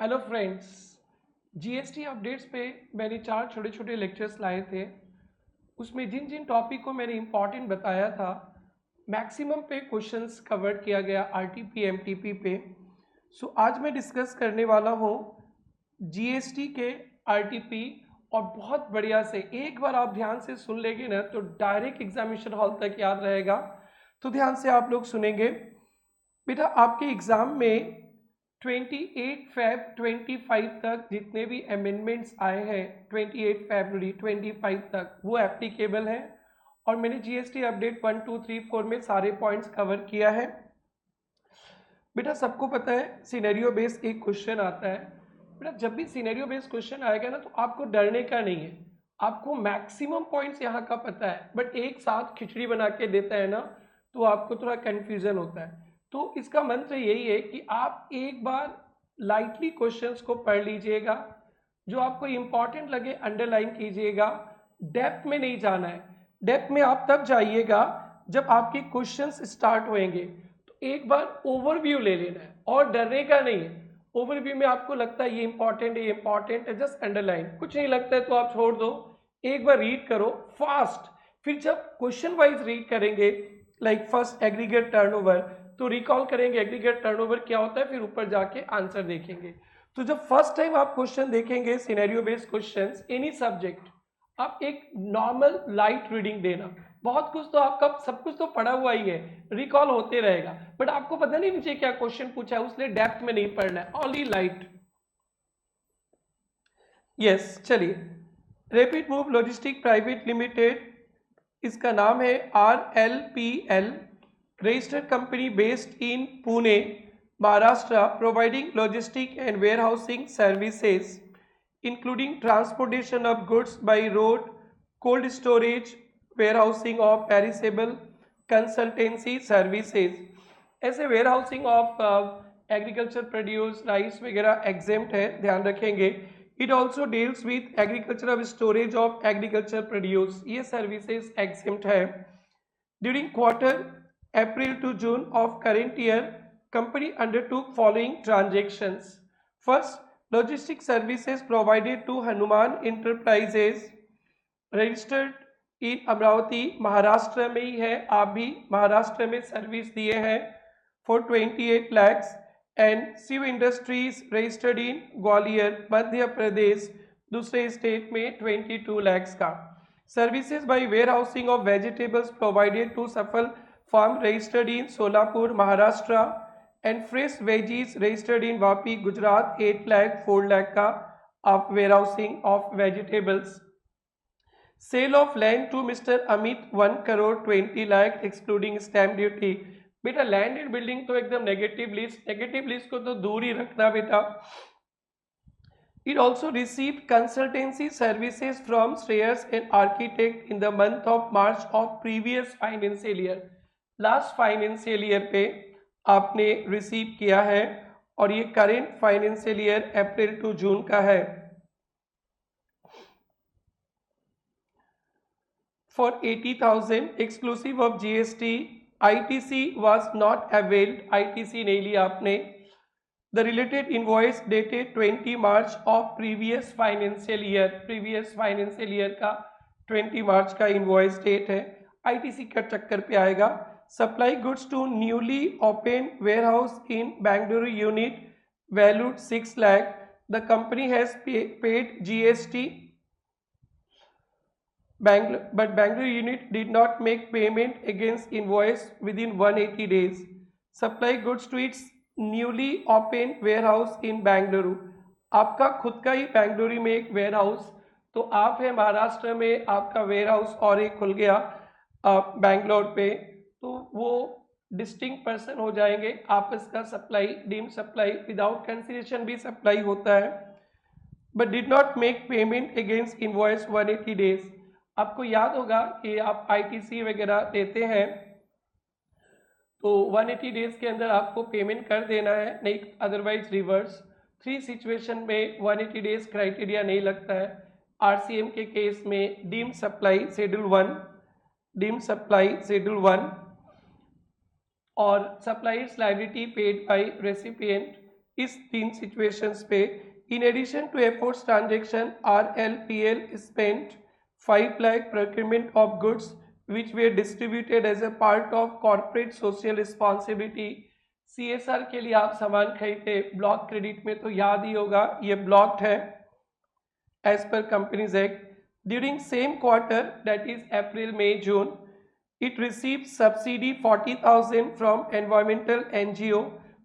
Hello friends, GST updates पे मैंने 4 छोटे छोटे लेक्चर्स लाए थे। उसमें जिन जिन टॉपिक को मैंने इम्पॉर्टेंट बताया था, मैक्सिमम पे क्वेश्चंस कवर किया गया आरटीपी एमटीपी पे। आज मैं डिस्कस करने वाला हूँ जीएसटी के आरटीपी, और बहुत बढ़िया से एक बार आप ध्यान से सुन लेंगे ना तो डायरेक्ट एग्जामिनेशन हॉल तक याद रहेगा। तो ध्यान से आप लोग सुनेंगे। बेटा, आपके एग्जाम में 28 Feb 25 तक जितने भी अमेंडमेंट्स आए हैं 28 फरवरी 25 तक वो एप्लीकेबल हैं, और मैंने जीएसटी अपडेट 1 2 3 4 में सारे पॉइंट्स कवर किया है। बेटा, सबको पता है सिनेरियो बेस्ड एक क्वेश्चन आता है। बेटा, जब भी सिनेरियो बेस्ड क्वेश्चन आएगा ना तो आपको डरने का नहीं है। आपको मैक्सिमम पॉइंट्स यहाँ का पता है, बट एक साथ खिचड़ी बना के देता है ना तो आपको थोड़ा कंफ्यूजन होता है। तो इसका मंत्र यही है कि आप एक बार लाइटली क्वेश्चंस को पढ़ लीजिएगा, जो आपको इंपॉर्टेंट लगे अंडरलाइन कीजिएगा। डेप्थ में नहीं जाना है। डेप्थ में आप तब जाइएगा जब आपके क्वेश्चंस स्टार्ट होंगे। तो एक बार ओवरव्यू ले लेना है और डरने का नहीं है। ओवरव्यू में आपको लगता है ये इंपॉर्टेंट है, जस्ट अंडरलाइन। कुछ नहीं लगता है तो आप छोड़ दो। एक बार रीड करो फास्ट, फिर जब क्वेश्चन वाइज रीड करेंगे, लाइक फर्स्ट एग्रीगेट टर्नओवर, तो रिकॉल करेंगे एग्रीगेट टर्नओवर क्या होता है, फिर ऊपर जाके आंसर देखेंगे। तो जब फर्स्ट टाइम आप क्वेश्चन देखेंगे scenario based questions any subject, आप एक नॉर्मल लाइट रीडिंग देना। बहुत कुछ तो आपका सब कुछ तो पढ़ा हुआ ही है, रिकॉल होते रहेगा, बट आपको पता नहीं मुझे क्या क्वेश्चन पूछा है, उसलिए डेप्थ में नहीं पढ़ना है, ओनली लाइट। यस, चलिए। Rapid move logistic private limited, इसका नाम है RLPL, registered company based in Pune, Maharashtra, providing logistic and warehousing services including transportation of goods by road, cold storage, warehousing of perishable, consultancy services. ऐसे warehousing of agriculture produce, rice वगैरह exempt है, ध्यान रखेंगे। It also deals with agriculture of storage of agriculture produce, ये services exempt है। During quarter April to June of current year, company undertook following transactions. First, logistic services provided to Hanuman Enterprises, registered in Amravati, Maharashtra में ही है, आप भी महाराष्ट्र में service दिए हैं, for 28 lakhs, and Shiv industries registered in Gwalior Madhya Pradesh, दूसरे state में 22 lakhs का। Services by warehousing of vegetables provided to Safal farm registered in Solapur Maharashtra, and fresh veggies registered in Vapi, Gujarat, 8 lakh 4 lakh का of warehousing of vegetables. Sale of land to Mr. Amit 1 crore 20 lakh excluding stamp duty. बेटा, land and building तो एकदम negative list को तो दूर ही रखना बेटा। It also received consultancy services from Shreyas and Architect in the month of March of previous financial year. Last financial year पे आपने रिसीव किया है, और ये current financial year April to June का है। For 80,000 exclusive of GST, ITC was not availed, ITC नहीं लिया आपने। The related invoice dated 20 March of previous financial year का 20 मार्च का इनवॉइस डेट है, आईटीसी का चक्कर पे आएगा। Supply goods to newly opened warehouse in Bangalore unit valued 6 lakh. The company has paid GST, but Bangalore unit did not make payment against invoice within 180 days. Supply goods to its newly opened warehouse in Bangalore. आपका खुद का ही बेंगलुरु में एक ware house, तो आप है महाराष्ट्र में, आपका वेयर हाउस और एक खुल गया बैंगलोर पे, तो वो डिस्टिंक्ट पर्सन हो जाएंगे। आपस का supply, deem supply, without consideration भी सप्लाई होता है, but did not make payment against invoice 180 days. आपको याद होगा कि आप आईटीसी वगैरह देते हैं तो 180 डेज के अंदर आपको पेमेंट कर देना है, नहीं अदरवाइज रिवर्स। 3 सिचुएशन में 180 डेज क्राइटेरिया नहीं लगता है। आरसीएम के केस में डीम सप्लाई शेड्यूल 1, और suppliers liability paid by recipient, इस 3 सिचुएशंस पे in addition to efforts transaction RLPL spent 5 lakh procurement of goods which were distributed as a part of corporate social responsibility। CSR के लिए आप सामान खरीदते block credit में, तो याद ही होगा ये ब्लॉक्ड है as per Companies Act। During same quarter, that is April, May, June, it received subsidy 40,000 from environmental NGO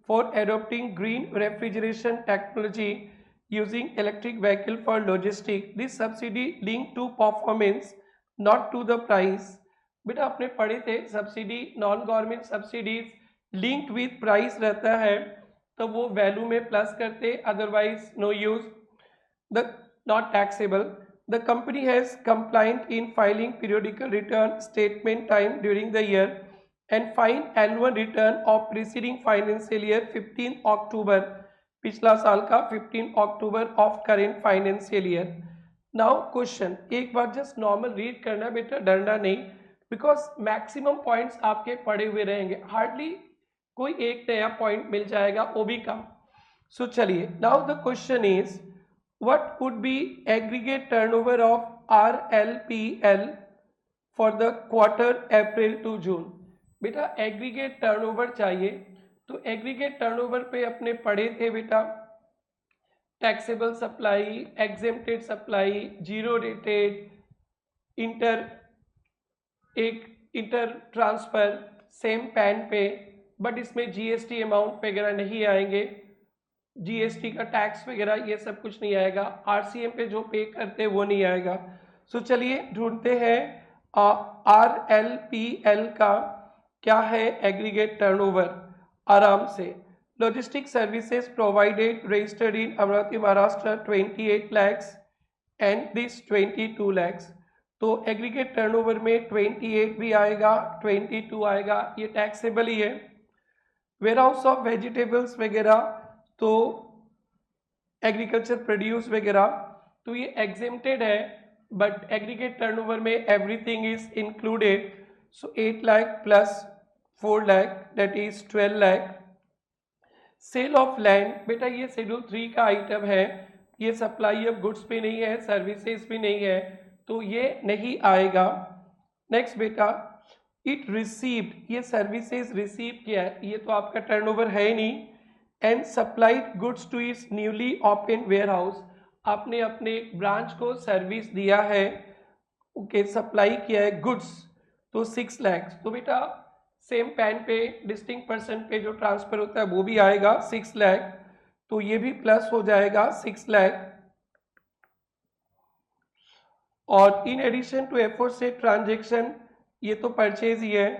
for adopting green refrigeration technology using electric vehicle for logistics। This subsidy linked to performance, not to the price। बेटा आपने पढ़े थे subsidy, non government subsidies linked with price रहता है तो वो value में plus करते, otherwise no use, the not taxable। The company has compliant in filing periodical return statement time during the year and file annual return of preceding financial year 15 October, पिछला साल का 15 October of current financial year। Now question, एक बार just normal read करना बेटा, डरना नहीं, because maximum points आपके पढ़े हुए रहेंगे, हार्डली कोई एक नया पॉइंट मिल जाएगा, वो भी कम। सो चलिए, now the question is what would be aggregate turnover of RLPL for the quarter April to June। बेटा एग्रीगेट टर्नओवर चाहिए, तो एग्रीगेट टर्नओवर पे अपने पढ़े थे बेटा taxable supply, exempted supply, zero rated, inter transfer, same pan पे, but इसमें जीएसटी अमाउंट वगैरह नहीं आएंगे, जीएसटी का टैक्स वगैरह ये सब कुछ नहीं आएगा, आरसीएम पे जो पे करते हैं वो नहीं आएगा। सो चलिए ढूंढते हैं आरएलपीएल का क्या है एग्रीगेट टर्नओवर आराम से। Logistic services provided registered in Amravati Maharashtra 28 lakhs and this 22 lakhs। तो एग्रीगेट टर्नओवर में 28 भी आएगा, 22 आएगा, ये टैक्सेबल ही है। वेयर हाउस ऑफ वेजिटेबल्स वगैरह, तो एग्रीकल्चर प्रोड्यूस वगैरह, तो ये एग्जेम्प्टेड है, बट एग्रीगेट टर्नओवर में everything is included. So 8 lakh plus 4 lakh that is 12 lakh। Sale of land, बेटा ये शेड्यूल 3 का आइटम है, ये सप्लाई ऑफ गुड्स भी नहीं है, सर्विसेज भी नहीं है, तो ये नहीं आएगा। नेक्स्ट बेटा इट रिसीव्ड, ये सर्विसेज रिसीव किया है, ये तो आपका टर्नओवर है ही नहीं। And supplied goods to its newly open warehouse, आपने अपने ब्रांच को सर्विस दिया है, ओके, सप्लाई किया है गुड्स, तो 6 lakhs। तो बेटा सेम पैन पे डिस्टिंक्ट पर्सन पे जो ट्रांसफर होता है वो भी आएगा 6 lakh, तो ये भी प्लस हो जाएगा 6 lakh। और इन एडिशन टू एफर्ट से ट्रांजेक्शन, ये तो परचेज ही है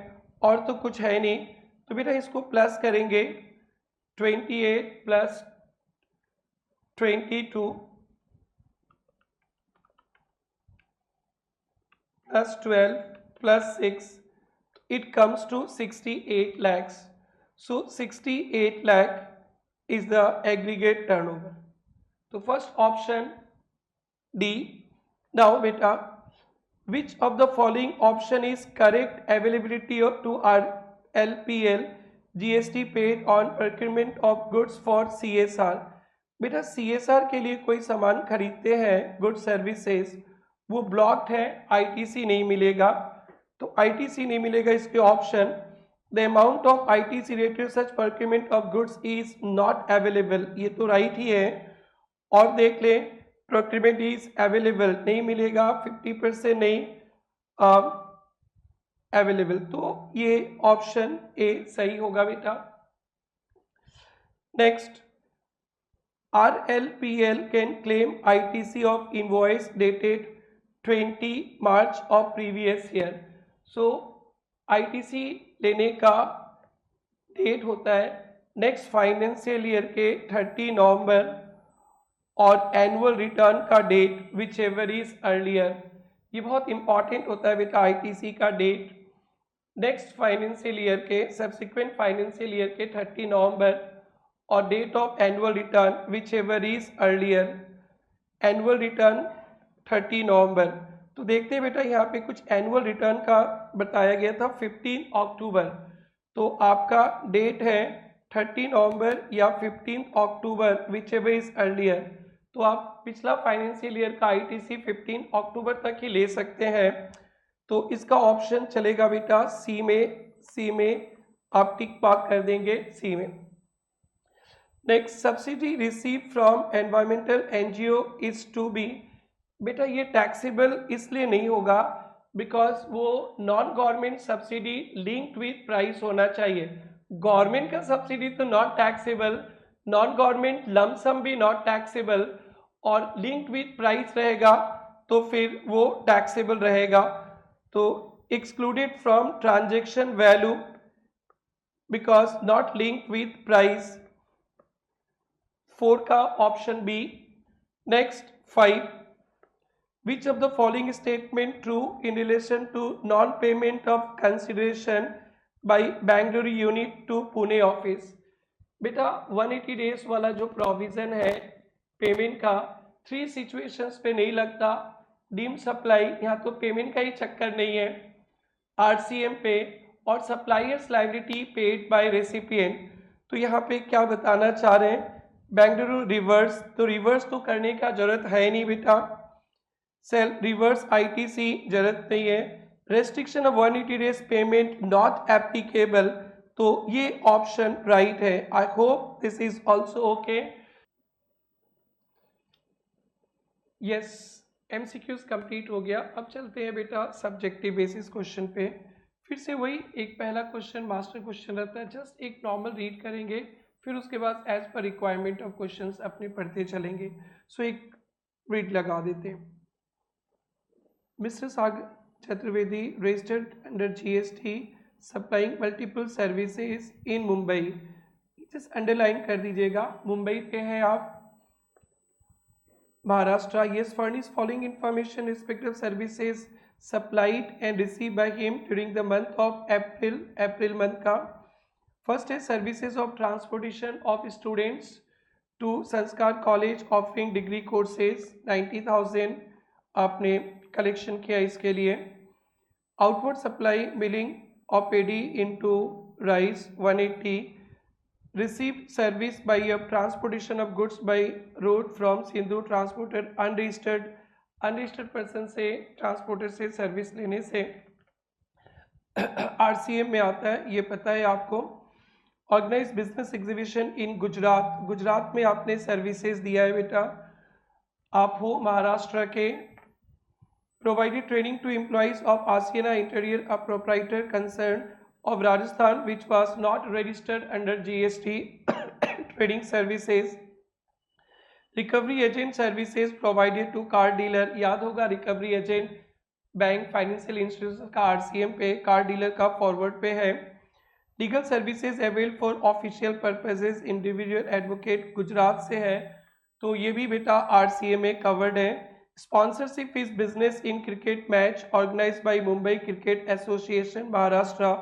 और तो कुछ है नहीं, तो बेटा इसको प्लस करेंगे 28 plus 22 plus 12 plus 6, it comes to 68 lakhs। So 68 lakh is the aggregate turnover। तो फर्स्ट ऑप्शन डी। नाउ बेटा which of the following option is correct availability to RLPL GST paid on procurement of goods for CSR। बेटा CSR के लिए कोई सामान खरीदते हैं good services, वो ब्लॉक्ड है, ITC नहीं मिलेगा, तो ITC नहीं मिलेगा इसके option. The amount of ITC rated such procurement of goods is not available, ये तो राइट ही है। और देख ले procurement is available नहीं मिलेगा, 50% नहीं अवेलेबल, तो ये ऑप्शन ए सही होगा बेटा। Next, RLPL can claim ITC of invoice dated 20 March of previous year. So ITC लेने का डेट होता है नेक्स्ट फाइनेंशियल ईयर के 30 नवंबर, और एनुअल रिटर्न का date whichever is earlier, ये बहुत इंपॉर्टेंट होता है बेटा ITC का डेट नेक्स्ट फाइनेंशियल ईयर के, सब्सिक्वेंट फाइनेंशियल ईयर के 30 नवंबर, और date of annual return whichever is earlier, annual return 30 November. तो देखते हैं बेटा यहाँ पे कुछ एनुअल रिटर्न का बताया गया था 15 अक्टूबर, तो आपका डेट है 30 नवंबर या 15 अक्टूबर विच एवर इज अर्लियर। तो आप पिछला फाइनेंशियल ईयर का आईटीसी 15 अक्टूबर तक ही ले सकते हैं। तो इसका ऑप्शन चलेगा बेटा सी में आप टिक मार्क कर देंगे सी में। Next, subsidy receive from environmental NGO is to be. बेटा ये टैक्सेबल इसलिए नहीं होगा बिकॉज वो non government subsidy linked with price होना चाहिए। गवर्नमेंट का सब्सिडी तो not taxable, non government lumpsum भी नॉट टैक्सेबल, और लिंक्ड विथ प्राइस रहेगा तो फिर वो टैक्सेबल रहेगा। तो excluded from transaction value because not linked with price, 4 का option B. Next 5, which of the following statement true in relation to non-payment of consideration by Bangalore unit to Pune office? बेटा 180 days वाला जो provision है payment का 3 situations पे नहीं लगता। Deem supply, यहाँ तो पेमेंट का ही चक्कर नहीं है, आरसीएम पे, और suppliers liability paid by recipient. तो यहाँ पे क्या बताना चाह रहे हैं, बेंगलुरु रिवर्स, तो रिवर्स तो करने का जरूरत है नहीं बेटा। सेल रिवर्स आईटीसी जरूरत नहीं है। Restriction of 180 days payment not applicable, तो ये ऑप्शन राइट है। I hope this is also okay. Yes, MCQs complete हो गया। अब चलते हैं बेटा सब्जेक्टिव बेसिस क्वेश्चन पे। फिर से वही एक पहला क्वेश्चन मास्टर क्वेश्चन रहता है, जस्ट एक नॉर्मल रीड करेंगे, फिर उसके बाद as per requirement of questions अपने पढ़ते चलेंगे। सो एक रीड लगा देते हैं। Mr. Sagar Chaturvedi registered under GST supplying multiple services in Mumbai। Just underline कर दीजिएगा, मुंबई पे हैं आप, Maharashtra. Yes, furnish following information respective services supplied and received by him during the month of April month का। First है services of transportation of students to Sanskar college offering degree courses 90,000 आपने collection किया इसके लिए। Outward supply milling of paddy into rice 180। Receive service by transportation of goods by road from Sindhu transporter unregistered person से transporter से service लेने से RCM में आता है, ये पता है आपको। Organise business exhibition in Gujarat में आपने सर्विसेज दिया है बेटा, आप हो महाराष्ट्र के। Provided training to employees of Ashiana interior a proprietor concern of Rajasthan which was not registered under GST trading services. Recovery agent services provided to car dealer, याद होगा recovery agent bank financial institution का RCM पे, car dealer का forward पे है। Legal services avail for official purposes individual advocate Gujarat से है, तो ये भी बेटा आरसीएम में कवर्ड है। Sponsorship is business in cricket match organised by Mumbai cricket association Maharashtra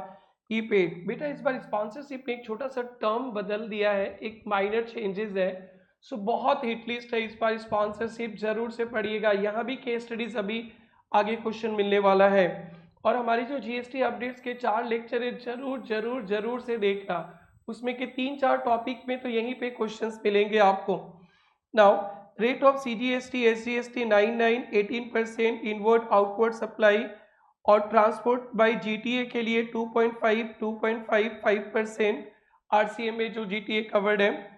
ई पेड। बेटा इस बार स्पॉन्सरशिप में एक छोटा सा टर्म बदल दिया है, एक माइनर चेंजेस है। सो बहुत हिट लिस्ट है इस बार, स्पॉन्सरशिप जरूर से पढ़िएगा। यहाँ भी केस स्टडीज अभी आगे क्वेश्चन मिलने वाला है। और हमारी जो जीएसटी अपडेट्स के 4 लेक्चर है जरूर से देखना, उसमें के 3-4 टॉपिक में तो यहीं पे क्वेश्चंस मिलेंगे आपको। Now rate of CGST SGST 99 18% inward outward supply और ट्रांसपोर्ट बाय जीटीए के लिए 2.55% आरसीएम में जो जीटीए कवर्ड है।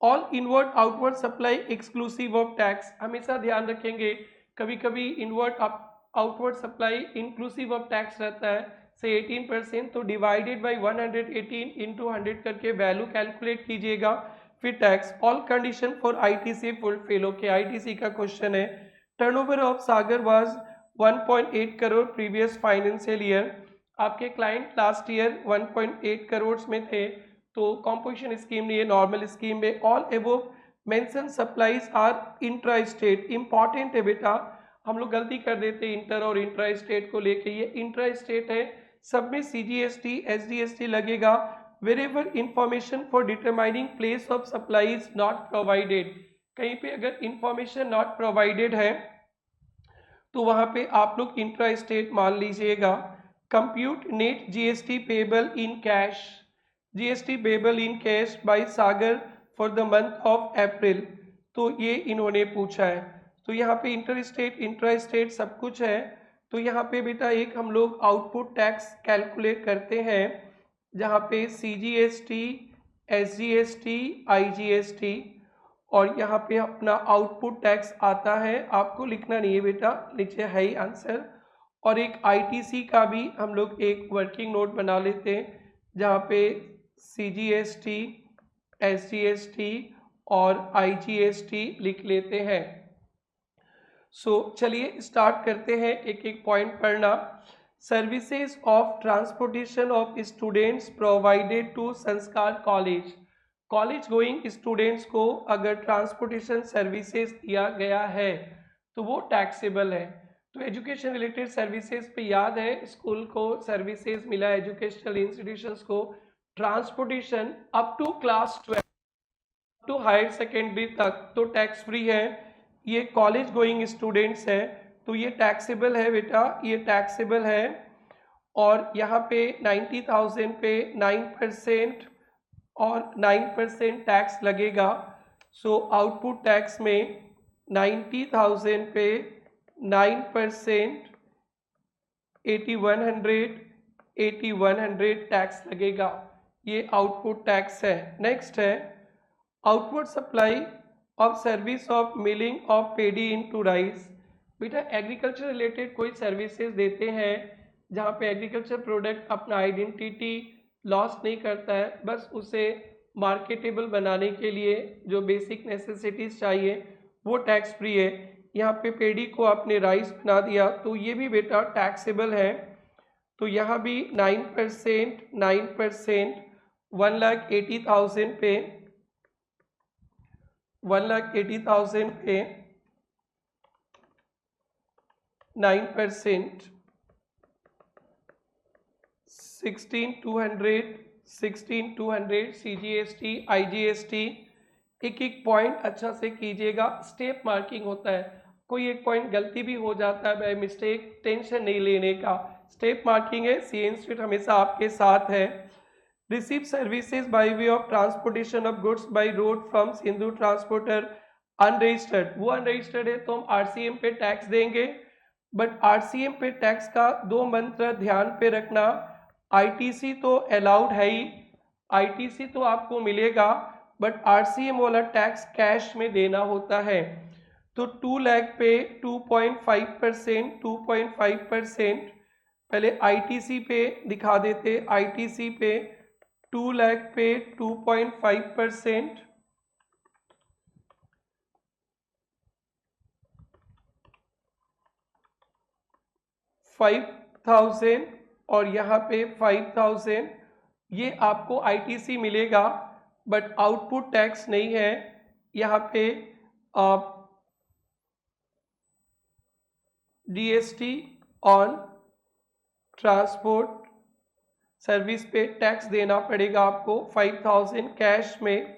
All inward outward supply exclusive of tax, हमेशा ध्यान रखेंगे, कभी कभी inward outward supply inclusive of tax रहता है से 18%, तो डिवाइडेड बाय 118 इंटू 100 करके वैल्यू कैलकुलेट कीजिएगा, फिर tax. All condition for ITC fulfil. Okay, ITC का क्वेश्चन है। Turnover of Sagar was 1.8 crore previous financial year, आपके क्लाइंट लास्ट ईयर 1.8 करोड़ में थे, तो कॉम्पोजिशन स्कीम नहीं है, नॉर्मल स्कीम में। All above mention supplies are intra state, important है बेटा, हम लोग गलती कर देते हैं इंटर और इंट्रा स्टेट को लेके, ये इंट्रा स्टेट है, सब में सीजीएसटी एसजीएसटी लगेगा। wherever information for determining place of supply is not provided, कहीं पे अगर information not provided है तो वहाँ पे आप लोग इंट्रा स्टेट मान लीजिएगा। Compute net GST payable in cash, GST payable in cash by Sagar for the month of April, तो ये इन्होंने पूछा है। तो यहाँ पे इंटर स्टेट इंट्रा स्टेट सब कुछ है। तो यहाँ पे बेटा एक हम लोग आउटपुट टैक्स कैलकुलेट करते हैं, जहाँ पे CGST, SGST, IGST, और यहाँ पे अपना आउटपुट टैक्स आता है। आपको लिखना नहीं है बेटा, नीचे है ही आंसर। और एक ITC का भी हम लोग एक वर्किंग नोट बना लेते हैं, जहाँ पे CGST, SGST और IGST लिख लेते हैं। चलिए स्टार्ट करते हैं एक एक पॉइंट पढ़ना। Services of transportation of students provided to Sanskar college. College going students को अगर ट्रांसपोर्टेशन सर्विसेज दिया गया है तो वो टैक्सेबल है। तो एजुकेशन रिलेटेड सर्विसेज पे याद है, स्कूल को सर्विसेज मिला, एजुकेशनल इंस्टीट्यूशंस को transportation up to class 12 to higher secondary तक तो टैक्स फ्री है। ये कॉलेज गोइंग स्टूडेंट्स है तो ये टैक्सेबल है बेटा, ये टैक्सेबल है। और यहाँ पे 90,000 पे 9% और 9% टैक्स लगेगा। आउटपुट टैक्स में 90,000 पे 9% 8100 टैक्स लगेगा। ये आउटपुट टैक्स है। नेक्स्ट है output supply of service of milling of paddy into rice. बेटा एग्रीकल्चर रिलेटेड कोई सर्विसेज देते हैं जहाँ पे एग्रीकल्चर प्रोडक्ट अपना आइडेंटिटी लॉस नहीं करता है, बस उसे मार्केटेबल बनाने के लिए जो बेसिक नेसेसिटीज चाहिए वो टैक्स फ्री है। यहाँ पे पेडी को आपने राइस बना दिया तो ये भी बेटा टैक्सेबल है। तो यहाँ भी 9% 1,80,000 पे 1,80,000 पे 9% 16,200 CGST IGST। एक एक पॉइंट अच्छा से कीजिएगा, स्टेप मार्किंग होता है, कोई एक पॉइंट गलती भी हो जाता है बाय मिस्टेक, टेंशन नहीं लेने का, स्टेप मार्किंग है। CA इंस्टीट्यूट हमेशा आपके साथ है। Receive services by way of transportation of goods by road from Sindhu transporter unregistered. वो अनरजिस्टर्ड है तो हम RCM पे टैक्स देंगे, बट RCM पे टैक्स का दो मंत्र ध्यान पे रखना। ITC तो अलाउड है ही, ITC तो आपको मिलेगा, बट RCM वाला टैक्स कैश में देना होता है। तो 2 लाख पे 2.5%, 2.5% पहले ITC पे दिखा देते। ITC पे 2 लाख पे 2.5%, 5,000 और यहाँ पे 5,000, ये आपको ITC मिलेगा बट आउटपुट टैक्स नहीं है। यहाँ पे GST ऑन ट्रांसपोर्ट सर्विस पे टैक्स देना पड़ेगा आपको 5,000 कैश में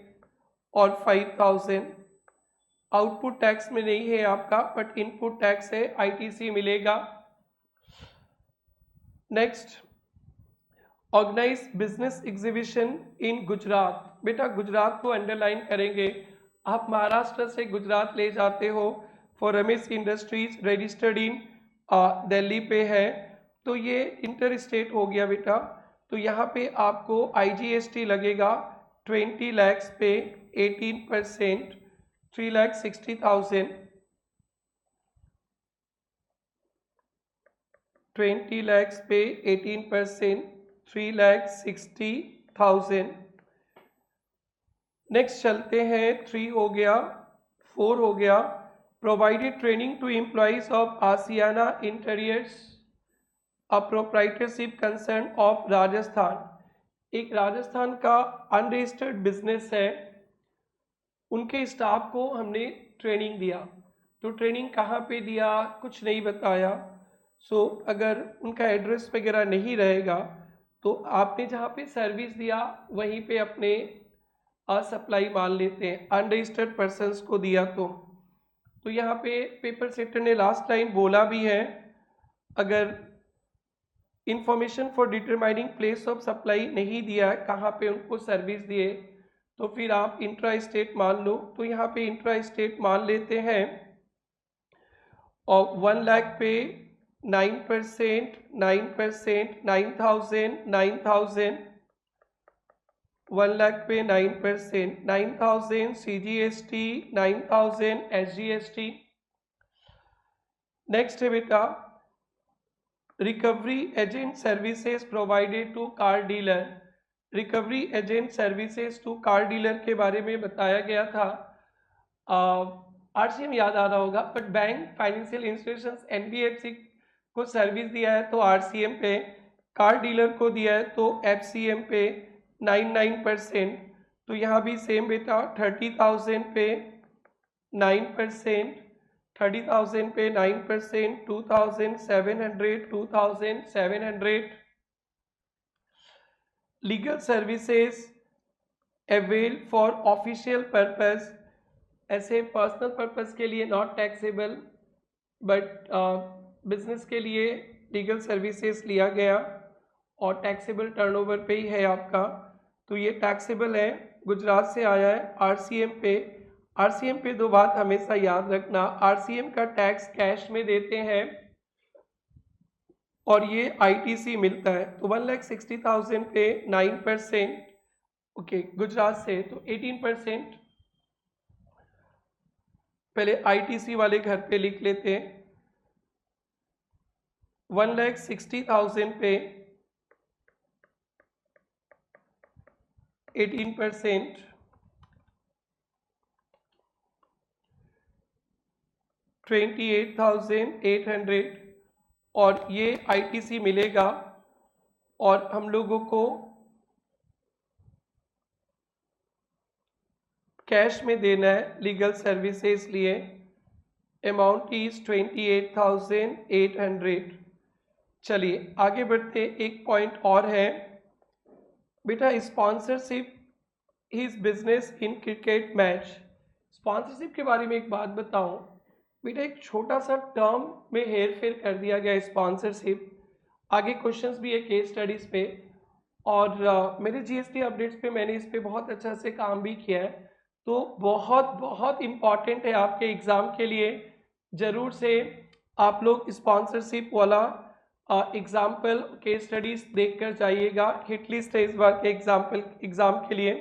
और 5,000 आउटपुट टैक्स में नहीं है आपका, बट इनपुट टैक्स है, ITC मिलेगा। Next organise business exhibition in Gujarat. बेटा गुजरात को अंडरलाइन करेंगे। आप महाराष्ट्र से गुजरात ले जाते हो, फॉर रमेश इंडस्ट्रीज रजिस्टर्ड इन दिल्ली पे है, तो ये इंटर स्टेट हो गया बेटा। तो यहाँ पे आपको IGST लगेगा 20 lakhs पे 18%, 3,60,000, 20 lakhs पे 18%, 3,60,000। नेक्स्ट चलते हैं, 3 हो गया, 4 हो गया। Provided training to employees of Ashiana interiors a proprietorship concern of Rajasthan. एक राजस्थान का अनरजिस्टर्ड बिजनेस है, उनके स्टाफ को हमने ट्रेनिंग दिया। तो ट्रेनिंग कहाँ पे दिया कुछ नहीं बताया। अगर उनका एड्रेस वगैरह नहीं रहेगा तो आपने जहाँ पे सर्विस दिया वहीं पे अपने सप्लाई मान लेते हैं, अनरजिस्टर्ड पर्सनस को दिया। तो यहाँ पे पेपर सेटर ने लास्ट लाइन बोला भी है, अगर information for determining place of supply नहीं दिया है, कहाँ पे उनको सर्विस दिए, तो फिर आप इंट्रा स्टेट मान लो। तो यहाँ पे इंट्रा स्टेट मान लेते हैं और 1 लाख पे 9%, 9%, 9,000, 9,000, 1 लाख पे 9%, 9,000 CGST, 9,000 SGST। नेक्स्ट है बेटा recovery agent services provided to car dealer. Recovery agent services to car dealer के बारे में बताया गया था। RCM याद आ रहा होगा, but bank, financial institutions, NBFC को सर्विस दिया है तो RCM पे, कार डीलर को दिया है तो FCM पे 9% तो यहाँ भी सेम बेटा 30,000 पे 9%, 30,000 पे 9%, 2,700, 2,700। Legal services avail for official purpose, ऐसे पर्सनल पर्पस के लिए नॉट टैक्सेबल, बट बिजनेस के लिए लीगल सर्विसेज लिया गया और टैक्सेबल टर्नओवर पे ही है आपका, तो ये टैक्सेबल है, गुजरात से आया है। RCM पे, RCM पे दो बात हमेशा याद रखना, RCM का टैक्स कैश में देते हैं और ये ITC मिलता है। तो 1,60,000 पे 9%, ओके, गुजरात से तो 18%। पहले ITC वाले घर पे लिख लेते हैं। 1,60,000 पे 18%, 28,800 और ये ITC मिलेगा और हम लोगों को कैश में देना है लीगल सर्विसेज लिए। Amount is 28,800। चलिए आगे बढ़ते, एक पॉइंट और है बेटा, sponsorship is business in cricket match. Sponsorship के बारे में एक बात बताऊं बेटा, एक छोटा सा टर्म में हेर फेर कर दिया गया स्पॉन्सरशिप। आगे क्वेश्चंस भी है केस स्टडीज पे और मेरे GST अपडेट्स पे मैंने इस पे बहुत अच्छा से काम भी किया है, तो बहुत बहुत इम्पॉर्टेंट है आपके एग्ज़ाम के लिए। ज़रूर से आप लोग स्पॉन्सरशिप वाला एग्जाम्पल केस स्टडीज देखकर जाइएगा। हिट लिस्ट है इस बार के एग्जाम के लिए।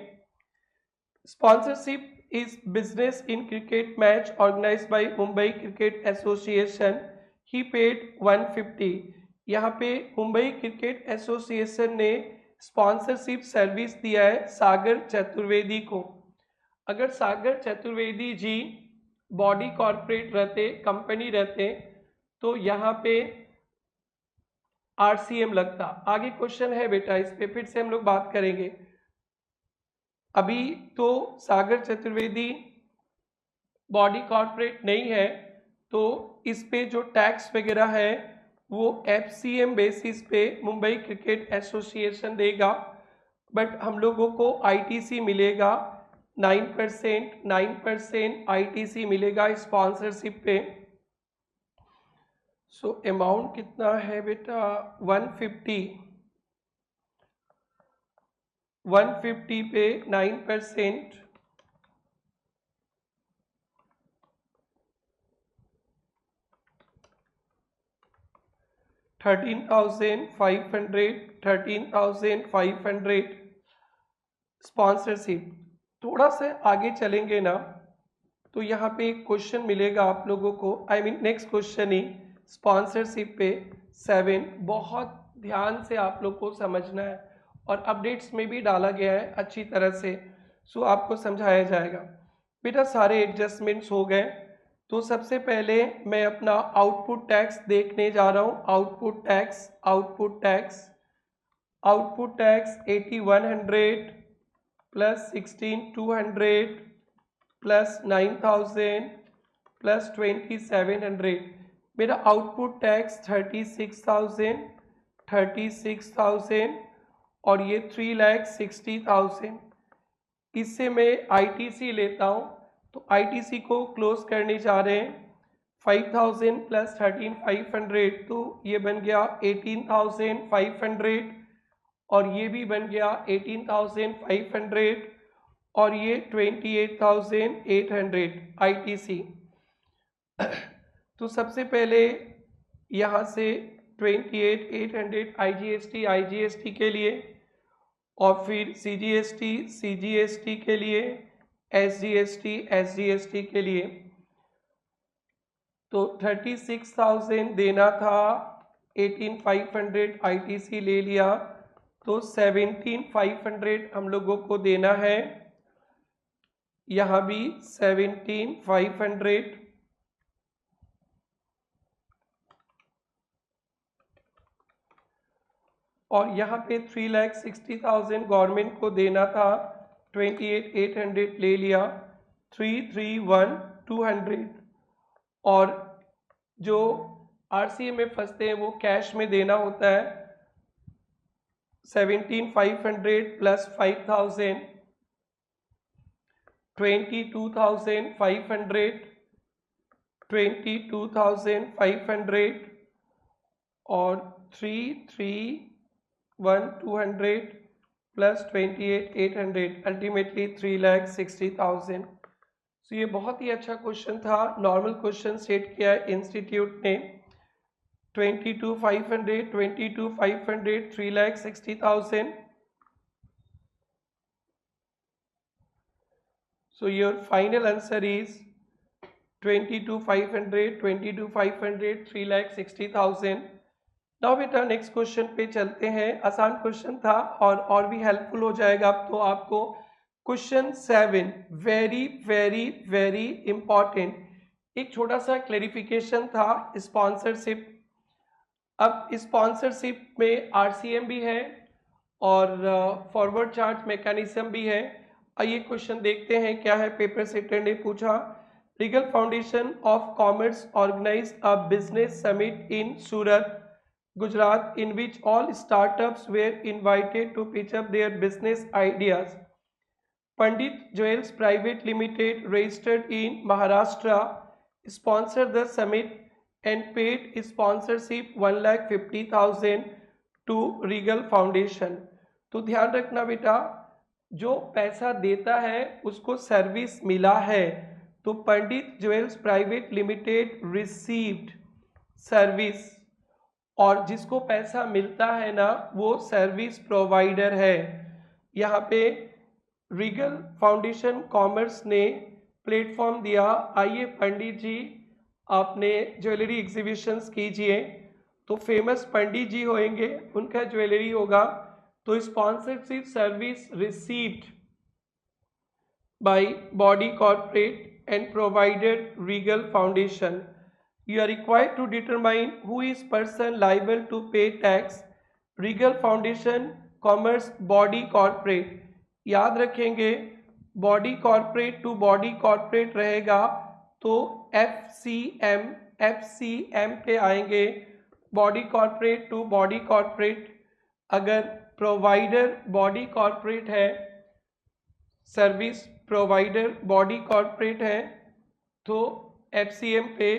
Sponsorship is business in cricket match organised by Mumbai cricket association. He paid 150। यहाँ पे मुंबई क्रिकेट एसोसिएशन ने स्पॉन्सरशिप सर्विस दिया है सागर चतुर्वेदी को। अगर सागर चतुर्वेदी जी बॉडी कॉर्पोरेट रहते, कंपनी रहते, तो यहाँ पे RCM लगता। आगे क्वेश्चन है बेटा, इस पे फिर से हम लोग बात करेंगे। अभी तो सागर चतुर्वेदी बॉडी कॉर्पोरेट नहीं है, तो इस पे जो टैक्स वगैरह है वो FCM बेसिस पे मुंबई क्रिकेट एसोसिएशन देगा, बट हम लोगों को ITC मिलेगा 9%, 9% ITC मिलेगा स्पॉन्सरशिप पे। सो अमाउंट कितना है बेटा, 150 पे 9%, 13,500 स्पॉन्सरशिप। थोड़ा सा आगे चलेंगे ना तो यहाँ पे एक क्वेश्चन मिलेगा आप लोगों को, नेक्स्ट क्वेश्चन ही स्पॉन्सरशिप पे 7। बहुत ध्यान से आप लोग को समझना है और अपडेट्स में भी डाला गया है अच्छी तरह से, सो आपको समझाया जाएगा। बेटा सारे एडजस्टमेंट्स हो गए, तो सबसे पहले मैं अपना आउटपुट टैक्स देखने जा रहा हूँ। Output tax 8100 plus 16,200 plus 9,000 plus 2,700। मेरा आउटपुट टैक्स 36,000 और ये 3,60,000। इससे मैं ITC लेता हूँ, तो ITC को क्लोज करने जा रहे हैं। 5,000 प्लस 13,500 तो ये बन गया 18,500 और ये भी बन गया 18,500 और ये 28,800 ITC। तो सबसे पहले यहाँ से 28,800 IGST के लिए और फिर CGST के लिए, SGST के लिए। तो 36,000 देना था, 18,500 ITC ले लिया, तो 17,500 हम लोगों को देना है, यहाँ भी 17,500 और यहाँ पे 3,60,000 गवर्नमेंट को देना था, 28,800 ले लिया, 331,200 और जो RCA में फंसते हैं वो कैश में देना होता है, 17,500 प्लस 5,000 22,500 22,500 और 331,200 प्लस 28,800 अल्टीमेटली 3,60,000। तो ये बहुत ही अच्छा क्वेश्चन था, नॉर्मल क्वेश्चन सेट किया है इंस्टीट्यूट ने। 22,500 3,60,000। So your final answer is 22,500 3,60,000। Now बेटा नेक्स्ट क्वेश्चन पे चलते हैं। आसान क्वेश्चन था और भी हेल्पफुल हो जाएगा अब तो आपको। Question 7 very very very important. एक छोटा सा क्लेरिफिकेशन था स्पॉन्सरशिप। अब स्पॉन्सरशिप में RCM भी है और फॉरवर्ड चार्ज मैकेनिज्म भी है। आइए क्वेश्चन देखते हैं क्या है। पेपर सेटर ने पूछा, regal foundation of commerce organise a business summit in Surat, Gujarat, in which all startups were invited to pitch up their business ideas. Pandit Jewels Private Limited, registered in Maharashtra, sponsored the summit and paid sponsorship 1,50,000 to Regal Foundation. तो ध्यान रखना बेटा, जो पैसा देता है उसको service मिला है, तो Pandit jewels private limited received service, और जिसको पैसा मिलता है ना वो सर्विस प्रोवाइडर है। यहाँ पे रीगल फाउंडेशन कॉमर्स ने प्लेटफॉर्म दिया, आइए पंडित जी आपने ज्वेलरी एग्जीबिशंस कीजिए। तो फेमस पंडित जी होंगे, उनका ज्वेलरी होगा। तो sponsorship service received by body corporate and provided Regal foundation. You are required to determine who is person liable to pay tax. Regal Foundation Commerce Body Corporate। याद रखेंगे body corporate to body corporate रहेगा तो FCM पे आएंगे, body corporate to body corporate. अगर provider body corporate है, service provider body corporate है तो FCM पे।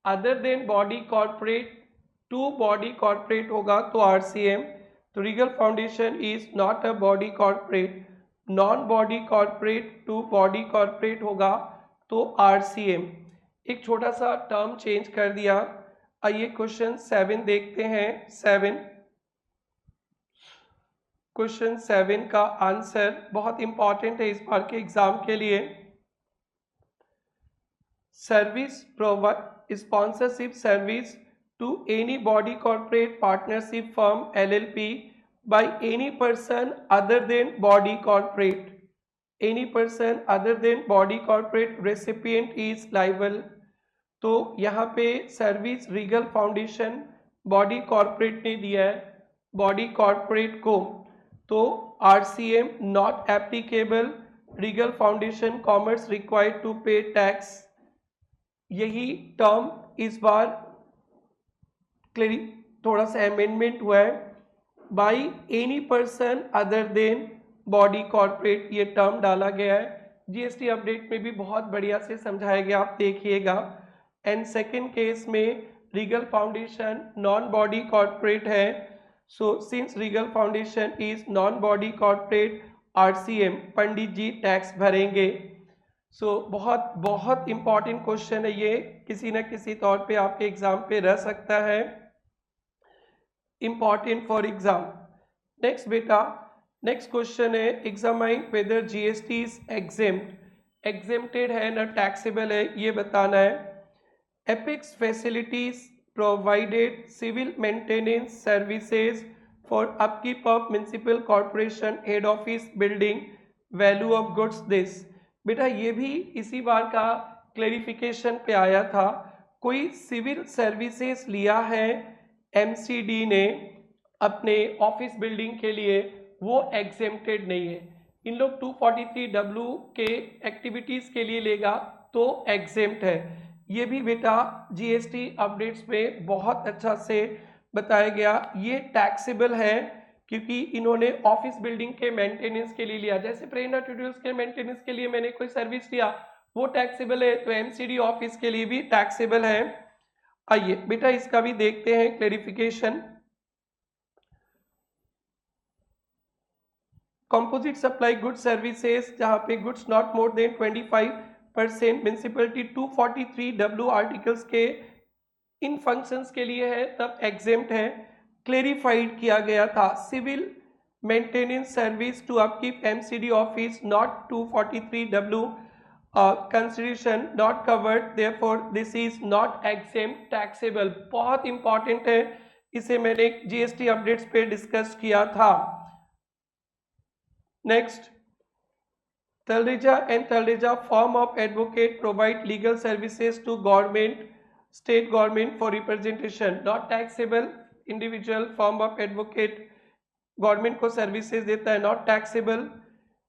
Other than body corporate to body corporate होगा तो RCM। तो regal foundation is not a body corporate. Non body corporate to body corporate होगा तो RCM। एक छोटा सा टर्म चेंज कर दिया। आइए क्वेश्चन 7 देखते हैं। 7 क्वेश्चन 7 का आंसर बहुत इंपॉर्टेंट है इस बार के एग्जाम के लिए। Service provide sponsorship service to any body corporate partnership firm LLP by any person other than body corporate. Any person other than body corporate recipient is liable। तो यहाँ पे service regal foundation body corporate ने दिया है body corporate को, तो RCM not applicable. Regal foundation commerce required to pay tax. यही term इस बार थोड़ा सा अमेंडमेंट हुआ है, by any person other than body corporate, ये टर्म डाला गया है। GST अपडेट में भी बहुत बढ़िया से समझाया गया, आप देखिएगा। एंड सेकेंड केस में regal foundation non body corporate है, so since regal foundation is non body corporate RCM Pandit ji tax भरेंगे। सो बहुत बहुत इंपॉर्टेंट क्वेश्चन है ये, किसी न किसी तौर पे आपके एग्जाम पे रह सकता है, इंपॉर्टेंट फॉर एग्जाम। नेक्स्ट बेटा, नेक्स्ट क्वेश्चन है examine whether GST is exempted है ना टैक्सेबल है, ये बताना है। Epics facilities provided civil maintenance services for upkeep of municipal corporation head office building, value of goods this. बेटा ये भी इसी बार का क्लेरिफिकेशन पे आया था, कोई सिविल सर्विसेज लिया है एमसीडी ने अपने ऑफिस बिल्डिंग के लिए, वो एग्जेम्प्टेड नहीं है। इन लोग 243W के एक्टिविटीज़ के लिए लेगा तो एग्जेम्प्ट है। ये भी बेटा जीएसटी अपडेट्स पे बहुत अच्छा से बताया गया, ये टैक्सेबल है क्योंकि इन्होंने ऑफिस बिल्डिंग के मेंटेनेंस के लिए लिया। जैसे प्रेरणा ट्यूटोरियल्स के मेंटेनेंस के लिए मैंने कोई सर्विस लिया, वो टैक्सेबल है, तो एमसीडी ऑफिस के लिए भी टैक्सेबल है। आइए बेटा इसका भी देखते हैं clarification. Composite supply good services, जहां पे goods not more than 25% municipality 243W articles के इन फंक्शंस के लिए है, तब एग्जेम्प्ट है। क्लेरिफाइड किया गया था civil maintenance service to upkeep MCD office not 243W consideration not covered, therefore this is not exempt taxable. बहुत इंपॉर्टेंट है, इसे मैंने जीएसटी अपडेट्स पे डिस्कस किया था। Next, Talreja and Talreja firm of advocate provide legal services to government, state government for representation, not taxable। individual firm of advocate government को services देता है, not taxable.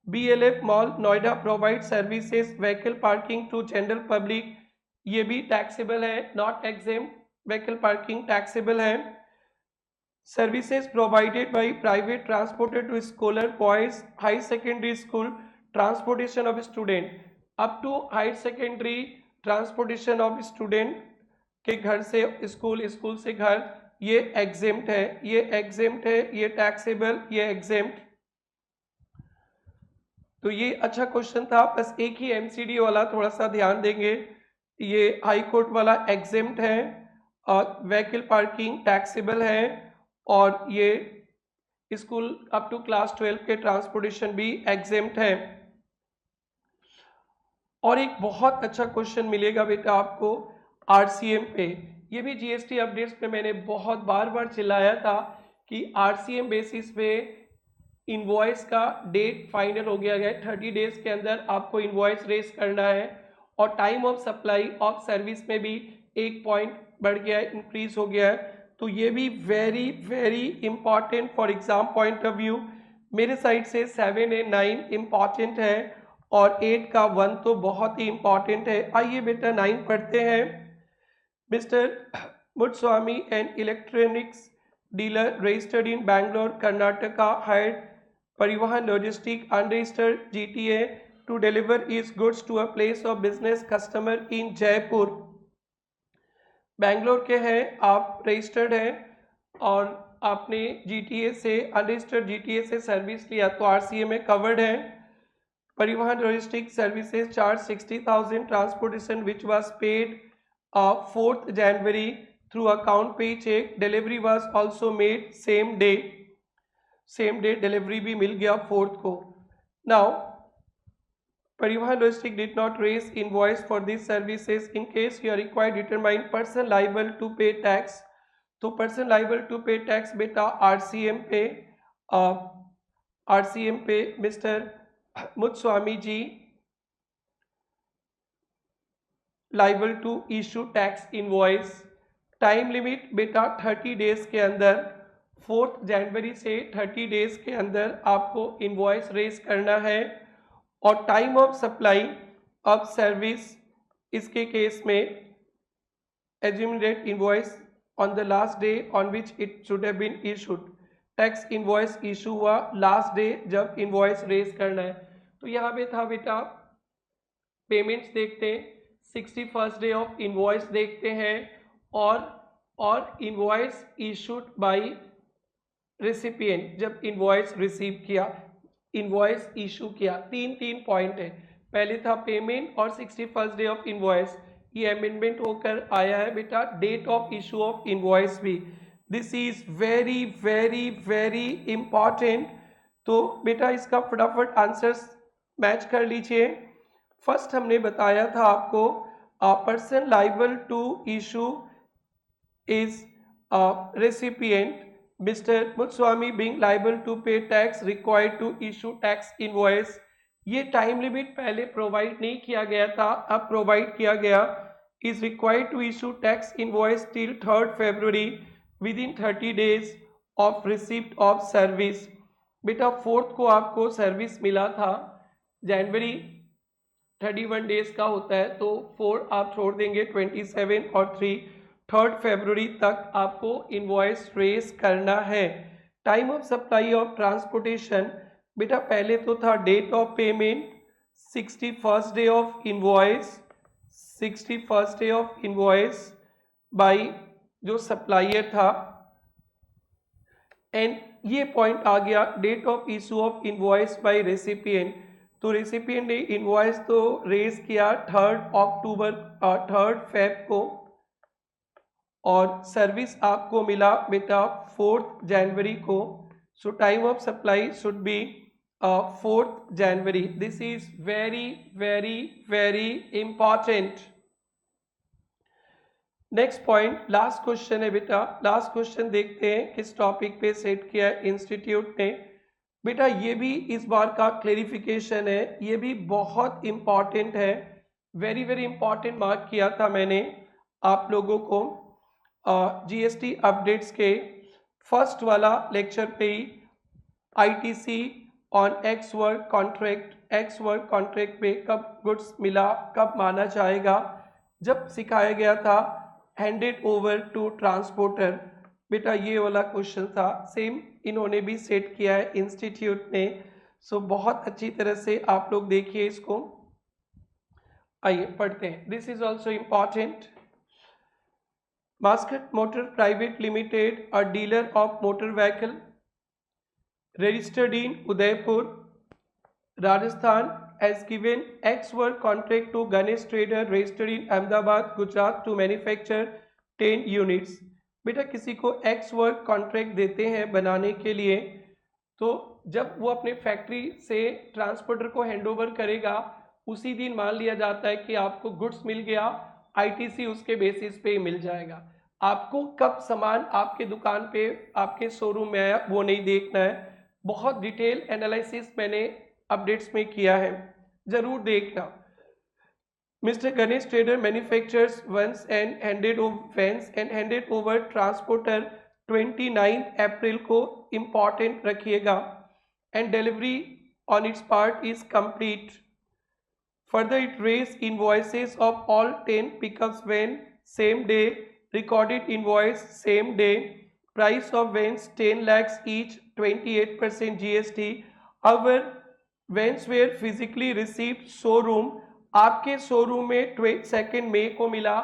BLF mall Noida provide services vehicle parking to general public, ये भी taxable है, not exempt. Vehicle parking taxable है। Services provided by private transporter to scholar boys high secondary school, transportation of student up to higher secondary, transportation of student के घर से school, school से घर, ये एग्जेम्प्ट है, ये एग्जेम्प्ट है, ये टैक्सेबल, ये एग्जेम्प्ट। तो ये अच्छा क्वेश्चन था, बस एक ही एमसीडी वाला थोड़ा सा ध्यान देंगे, ये हाई कोर्ट वाला एग्जेम्प्ट है और व्हीकल पार्किंग टैक्सेबल है, और ये स्कूल अप टू क्लास 12 के ट्रांसपोर्टेशन भी एग्जेम्प्ट है। और एक बहुत अच्छा क्वेश्चन मिलेगा बेटा आपको आरसीएम पे, ये भी जीएसटी अपडेट्स पे मैंने बहुत बार चिल्लाया था कि आरसीएम बेसिस पे इनवॉइस का डेट फाइनल हो गया है, 30 डेज के अंदर आपको इनवॉइस रेज करना है, और time of supply of service में भी 1 पॉइंट बढ़ गया है, इंक्रीज हो गया है। तो ये भी very very important for exam point of view. मेरे साइड से 7 और 9 इंपॉर्टेंट है, और 8 का 1 तो बहुत ही इंपॉर्टेंट है। आइए बेटा 9 पढ़ते हैं। Mister Muthuswamy and electronics dealer registered in Bangalore Karnataka hired Parivahan logistic unregistered GTA to deliver is goods to a place of business customer in Jaipur. Bangalore के हैं आप, रजिस्टर्ड हैं, और आपने जीटीए से अनरजिस्टर्ड जीटीए से सर्विस लिया तो आरसीए में कवर्ड है। परिवहन logistic services charge 60,000 transportation which was paid 4th January through account pay check, delivery was also made same day delivery भी मिल गया 4th को। Now परिवहन logistic did not raise invoice for these services, in case you are required determine person liable to pay tax। तो person liable to pay tax बेटा RCM पे mister Muthuswamy ji liable to issue tax invoice. Time limit बेटा 30 days के अंदर, 4th जनवरी से 30 days के अंदर आपको इनवॉइस रेज करना है, और time of supply of service इसके केस में assumed invoice on the last day on which it should have been issued. Tax invoice issue हुआ लास्ट डे जब इनवॉइस रेज करना है। तो यहाँ पे था बेटा पेमेंट्स देखते हैं। 61st डे ऑफ इनवॉइस देखते हैं और इनवॉइस इशूड बाय रेसिपिएंट, जब इनवॉइस रिसीव किया, इनवॉइस इशू किया। तीन पॉइंट है, पहले था पेमेंट और 61st डे ऑफ इनवॉइस, ये अमेंडमेंट होकर आया है बेटा। Date of issue of invoice भी, this is very very very important. तो बेटा इसका फटाफट आंसर्स मैच कर लीजिए। फर्स्ट हमने बताया था आपको person liable to issue is a recipient, Mr. Mutswamy being liable to pay tax required to issue tax invoice। ये टाइम लिमिट पहले प्रोवाइड नहीं किया गया था, अब प्रोवाइड किया गया। is required to issue tax invoice till 3rd February within 30 days of receipt of service। बेटा 4th को आपको सर्विस मिला था, जनवरी 31 डेज का होता है, तो 4 आप छोड़ देंगे, 27 और 3rd फरवरी तक आपको इनवॉइस रेज करना है। Time of supply of transportation, बेटा पहले तो था date of payment 61st day of invoice, 61st day of invoice by जो सप्लायर था, एंड ये पॉइंट आ गया date of issue of invoice by recipient. तो रेसिपिएंट ने इनवॉइस तो रेज किया 3rd फेब को, और सर्विस आपको मिला बेटा 4th जनवरी को। सो time of supply should be 4th January. This is very very very important. Next point, last question है बेटा। लास्ट क्वेश्चन देखते हैं किस टॉपिक पे सेट किया है इंस्टीट्यूट ने। बेटा ये भी इस बार का क्लेरिफिकेशन है, ये भी बहुत इंपॉर्टेंट है, वेरी वेरी इंपॉर्टेंट मार्क किया था मैंने आप लोगों को जीएसटी अपडेट्स के फर्स्ट वाला लेक्चर पे ही। ITC on ex work contract पे कब गुड्स मिला, कब माना जाएगा, जब सिखाया गया था हैंडेड ओवर टू ट्रांसपोर्टर। बेटा ये वाला क्वेश्चन था, सेम इन्होंने भी सेट किया है इंस्टीट्यूट ने। सो बहुत अच्छी तरह से आप लोग देखिए इसको। आइए पढ़ते हैं। This is also important. Muscat Motor Private Limited, a dealer of motor vehicle, registered in Udaipur, Rajasthan, has given X work contract to Ganesh Trader, registered in Ahmedabad, Gujarat, to manufacture 10 units। बेटा किसी को X work contract देते हैं बनाने के लिए, तो जब वो अपने फैक्ट्री से ट्रांसपोर्टर को हैंडओवर करेगा, उसी दिन मान लिया जाता है कि आपको गुड्स मिल गया, आईटीसी उसके बेसिस पे ही मिल जाएगा। आपको कब सामान आपके दुकान पे आपके शोरूम में आया वो नहीं देखना है, बहुत डिटेल एनालिसिस मैंने अपडेट्स में किया है, जरूर देखना। Mister Ganesh trader manufactures once and handed over transporter 29 April को, इंपॉर्टेंट रखिएगा, and delivery on its part is complete. Further, it raised invoices of all 10 pickups van same day, recorded invoice same day, price of vans 10 lakhs each, 28% GST। Our vans were physically received showroom, आपके showroom में 22 मई को मिला,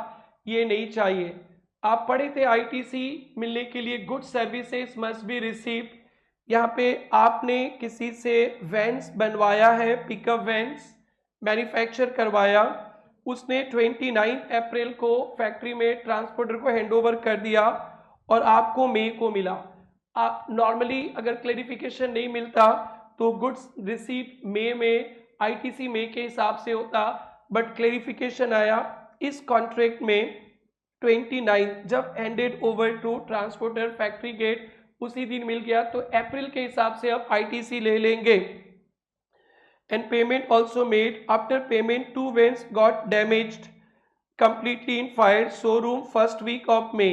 ये नहीं चाहिए। आप पढ़े थे आईटीसी मिलने के लिए good services must be received, यहाँ पे आपने किसी से वैन्स बनवाया है, पिकअप वैन्स मैन्युफैक्चर करवाया, उसने 29 अप्रैल को फैक्ट्री में ट्रांसपोर्टर को हैंडओवर कर दिया और आपको मई को मिला। आप नॉर्मली अगर क्लैरिफिकेशन नहीं मिलता तो गुड्स रिसीव मई में आईटीसी मई के हिसाब से होता, बट क्लैरिफिकेशन आया इस कॉन्ट्रैक्ट में 29 जब handed over to transporter factory gate उसी दिन मिल गया, तो अप्रैल के हिसाब से अब आईटीसी ले लेंगे। And payment also made. After payment, 2 vans got damaged completely in fire showroom first week of May।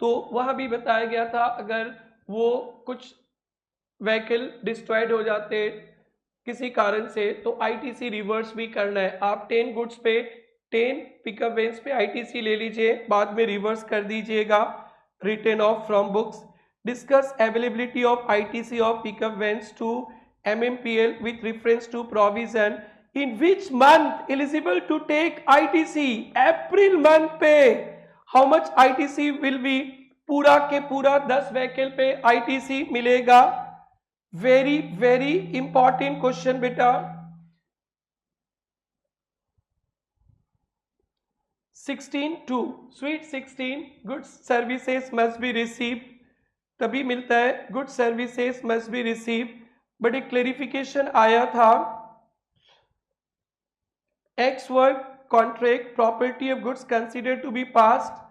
तो वहाँ भी बताया गया था अगर वो कुछ व्हीकल डिस्ट्रॉयड हो जाते किसी कारण से तो आईटीसी रिवर्स भी करना है। आप 10 गुड्स पे 10 पिकअप वैन्स पे आईटीसी ले लीजिए, बाद में रिवर्स कर दीजिएगा return of from books. Discuss availability of ITC of pickup vans to MMPL with reference to provision in which month eligible to take ITC, April month पे how much ITC will be, पूरा के पूरा 10 vehicle पे ITC मिलेगा। Very very important question बेटा। 16(2) स्वीट 16 goods services must be receive, तभी मिलता है good services must be receive. But एक क्लेरिफिकेशन आया था, ex work contract property of goods considered to be passed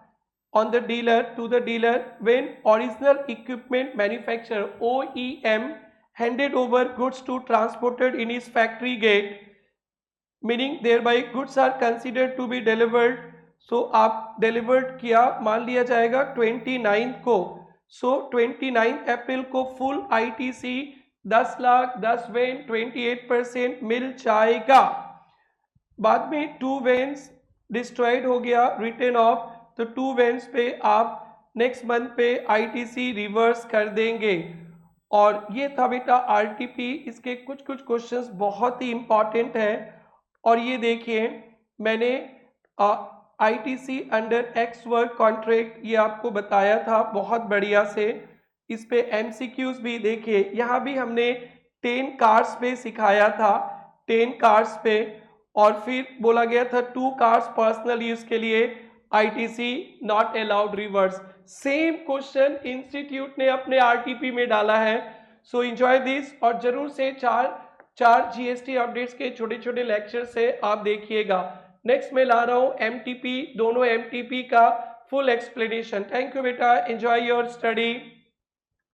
on the dealer to the dealer when original equipment manufacturer OEM handed over goods to transported in his factory gate, meaning thereby goods are considered to be delivered. So आप delivered किया, मान लिया जाएगा 29 को, so 29 April को full ITC 10 lakh 10 van 28% मिल जाएगा। बाद में 2 वैन्स डिस्ट्रॉयड हो गया, रिटर्न ऑफ, तो 2 वैन्स पे आप नेक्स्ट मंथ पे आईटीसी रिवर्स कर देंगे। और ये था बेटा आरटीपी, इसके कुछ कुछ क्वेश्चंस बहुत ही इंपॉर्टेंट हैं। और ये देखिए मैंने ITC under x work contract ये आपको बताया था बहुत बढ़िया से। इस पे एमसीक्यूज भी देखिए, यहाँ भी हमने 10 कार्स पे सिखाया था, 10 कार्स पे, और फिर बोला गया था 2 कार्स पर्सनल यूज के लिए ITC not allowed reverse. Same question institute ने अपने आरटीपी में डाला है। सो एंजॉय दिस, और जरूर से चार जीएसटी अपडेट्स के छोटे छोटे लेक्चर से आप देखिएगा। नेक्स्ट मैं ला रहा हूँ एमटीपी, दोनों एमटीपी का फुल एक्सप्लेनेशन। थैंक यू बेटा, एंजॉय योर स्टडी।